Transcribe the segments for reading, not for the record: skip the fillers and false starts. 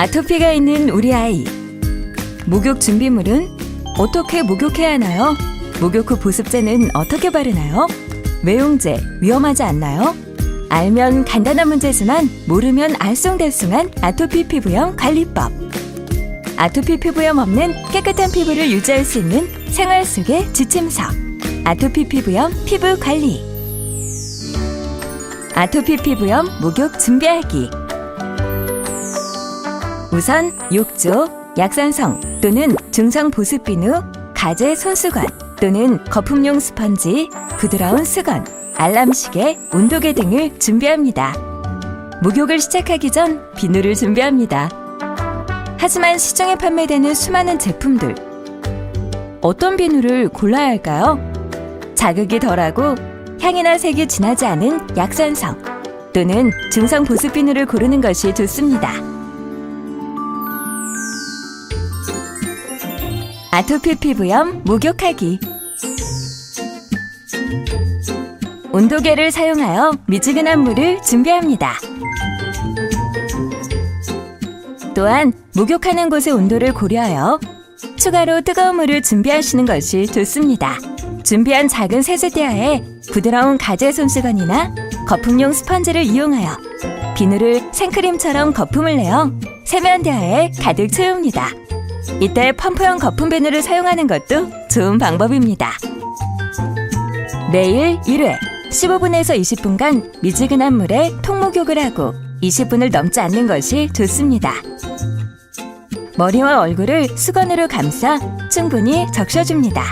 아토피가 있는 우리 아이. 목욕 준비물은 어떻게 목욕해야 하나요? 목욕 후 보습제는 어떻게 바르나요? 외용제 위험하지 않나요? 알면 간단한 문제지만 모르면 알쏭달쏭한 아토피 피부염 관리법. 아토피 피부염 없는 깨끗한 피부를 유지할 수 있는 생활 속의 지침서. 아토피 피부염 피부 관리. 아토피 피부염 목욕 준비하기. 우선 욕조, 약산성 또는 중성 보습 비누, 가제 손수건 또는 거품용 스펀지, 부드러운 수건, 알람시계, 온도계 등을 준비합니다. 목욕을 시작하기 전 비누를 준비합니다. 하지만 시중에 판매되는 수많은 제품들. 어떤 비누를 골라야 할까요? 자극이 덜하고 향이나 색이 진하지 않은 약산성 또는 중성 보습 비누를 고르는 것이 좋습니다. 아토피 피부염 목욕하기. 온도계를 사용하여 미지근한 물을 준비합니다. 또한 목욕하는 곳의 온도를 고려하여 추가로 뜨거운 물을 준비하시는 것이 좋습니다. 준비한 작은 세제대야에 부드러운 가제 손수건이나 거품용 스펀지를 이용하여 비누를 생크림처럼 거품을 내어 세면대야에 가득 채웁니다. 이때 펌프형 거품 비누를 사용하는 것도 좋은 방법입니다. 매일 1회 15분에서 20분간 미지근한 물에 통목욕을 하고 20분을 넘지 않는 것이 좋습니다. 머리와 얼굴을 수건으로 감싸 충분히 적셔줍니다.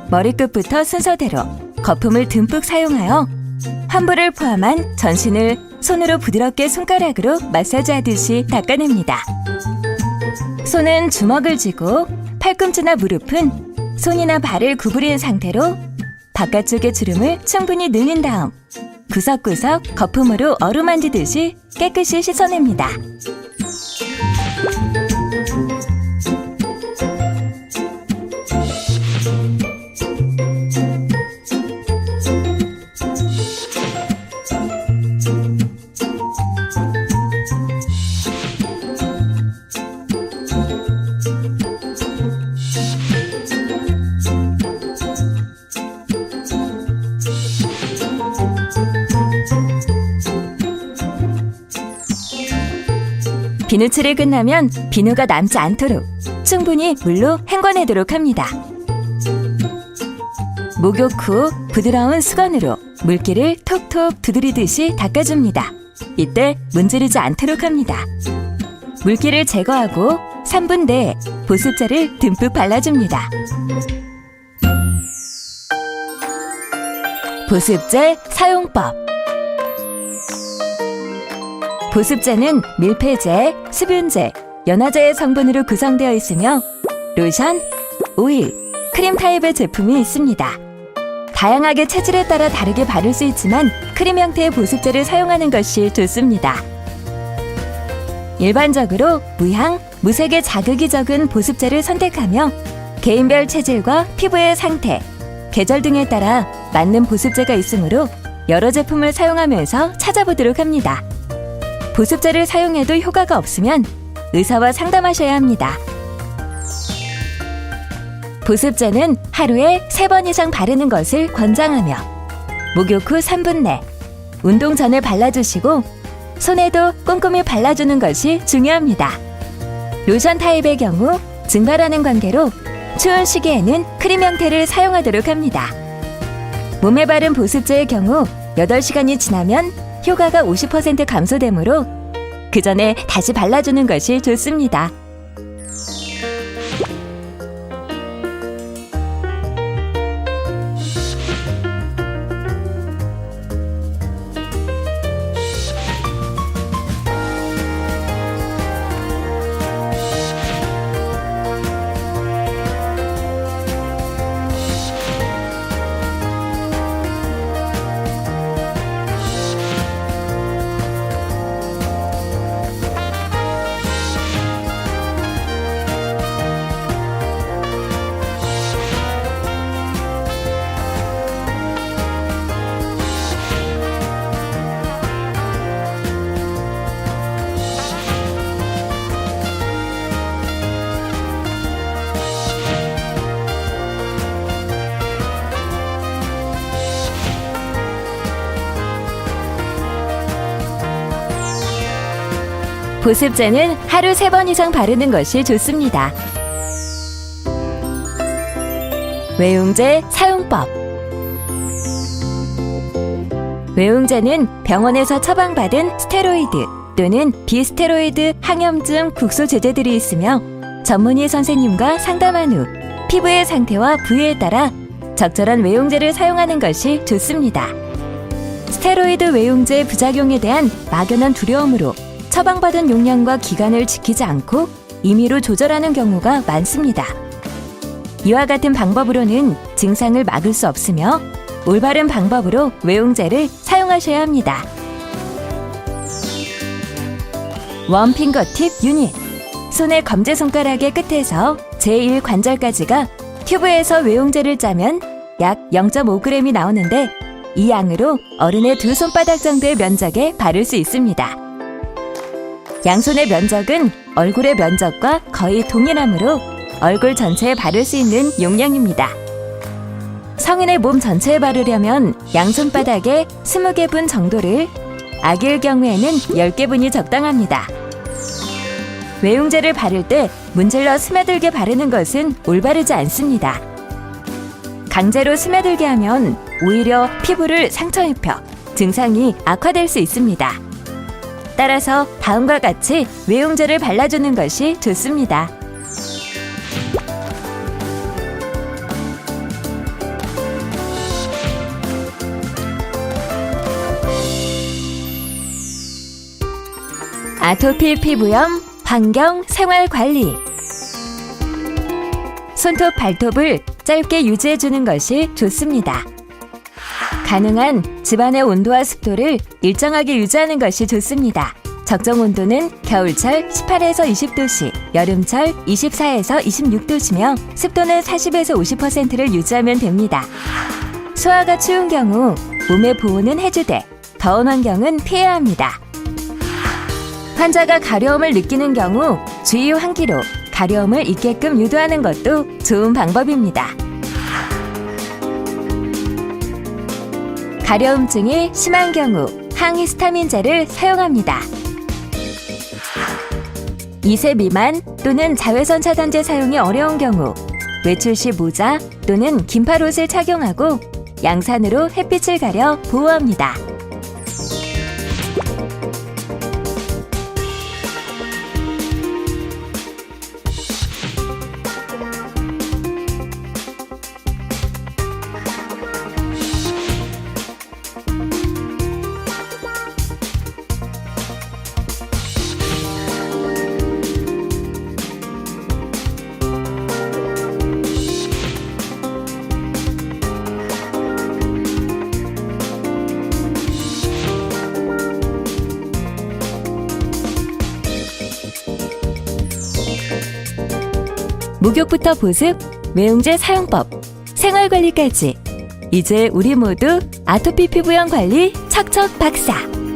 머리끝부터 순서대로 거품을 듬뿍 사용하여 환부를 포함한 전신을 손으로 부드럽게 손가락으로 마사지하듯이 닦아냅니다. 손은 주먹을 쥐고 팔꿈치나 무릎은 손이나 발을 구부린 상태로 바깥쪽의 주름을 충분히 늘린 다음 구석구석 거품으로 어루만지듯이 깨끗이 씻어냅니다. 비누칠이 끝나면 비누가 남지 않도록 충분히 물로 헹궈내도록 합니다. 목욕 후 부드러운 수건으로 물기를 톡톡 두드리듯이 닦아줍니다. 이때 문지르지 않도록 합니다. 물기를 제거하고 3분 내에 보습제를 듬뿍 발라줍니다. 보습제 사용법. 보습제는 밀폐제, 수분제, 연화제의 성분으로 구성되어 있으며 로션, 오일, 크림 타입의 제품이 있습니다. 다양하게 체질에 따라 다르게 바를 수 있지만 크림 형태의 보습제를 사용하는 것이 좋습니다. 일반적으로 무향, 무색의 자극이 적은 보습제를 선택하며 개인별 체질과 피부의 상태, 계절 등에 따라 맞는 보습제가 있으므로 여러 제품을 사용하면서 찾아보도록 합니다. 보습제를 사용해도 효과가 없으면 의사와 상담하셔야 합니다. 보습제는 하루에 3번 이상 바르는 것을 권장하며 목욕 후 3분 내 운동 전에 발라주시고 손에도 꼼꼼히 발라주는 것이 중요합니다. 로션 타입의 경우 증발하는 관계로 추운 시기에는 크림 형태를 사용하도록 합니다. 몸에 바른 보습제의 경우 8시간이 지나면 효과가 50% 감소되므로 그 전에 다시 발라주는 것이 좋습니다. 보습제는 하루 3번 이상 바르는 것이 좋습니다. 외웅제 사용법. 외웅제는 병원에서 처방받은 스테로이드 또는 비스테로이드 항염증 국소 제제들이 있으며 전문의 선생님과 상담한 후 피부의 상태와 부위에 따라 적절한 외용제를 사용하는 것이 좋습니다. 스테로이드 외용제 부작용에 대한 막연한 두려움으로 처방받은 용량과 기간을 지키지 않고 임의로 조절하는 경우가 많습니다. 이와 같은 방법으로는 증상을 막을 수 없으며 올바른 방법으로 외용제를 사용하셔야 합니다. 원핑거 팁 유닛. 손의 검지손가락의 끝에서 제1관절까지가 튜브에서 외용제를 짜면 약 0.5g이 나오는데 이 양으로 어른의 2손바닥 정도의 면적에 바를 수 있습니다. 양손의 면적은 얼굴의 면적과 거의 동일하므로 얼굴 전체에 바를 수 있는 용량입니다. 성인의 몸 전체에 바르려면 양손바닥에 20개분 정도를, 아기의 경우에는 10개분이 적당합니다. 외용제를 바를 때 문질러 스며들게 바르는 것은 올바르지 않습니다. 강제로 스며들게 하면 오히려 피부를 상처 입혀 증상이 악화될 수 있습니다. 따라서 다음과 같이 외용제를 발라주는 것이 좋습니다. 아토피 피부염 환경 생활관리. 손톱 발톱을 짧게 유지해주는 것이 좋습니다. 가능한 집안의 온도와 습도를 일정하게 유지하는 것이 좋습니다. 적정 온도는 겨울철 18에서 20도씨, 여름철 24에서 26도시며 습도는 40에서 50%를 유지하면 됩니다. 소화가 추운 경우 몸의 보호는 해주되 더운 환경은 피해야 합니다. 환자가 가려움을 느끼는 경우 주의 환기로 가려움을 잊게끔 유도하는 것도 좋은 방법입니다. 가려움증이 심한 경우 항히스타민제를 사용합니다. 2세 미만 또는 자외선 차단제 사용이 어려운 경우 외출 시 모자 또는 긴팔옷을 착용하고 양산으로 햇빛을 가려 보호합니다. 목욕부터 보습, 외용제 사용법, 생활관리까지 이제 우리 모두 아토피 피부염 관리 척척 박사!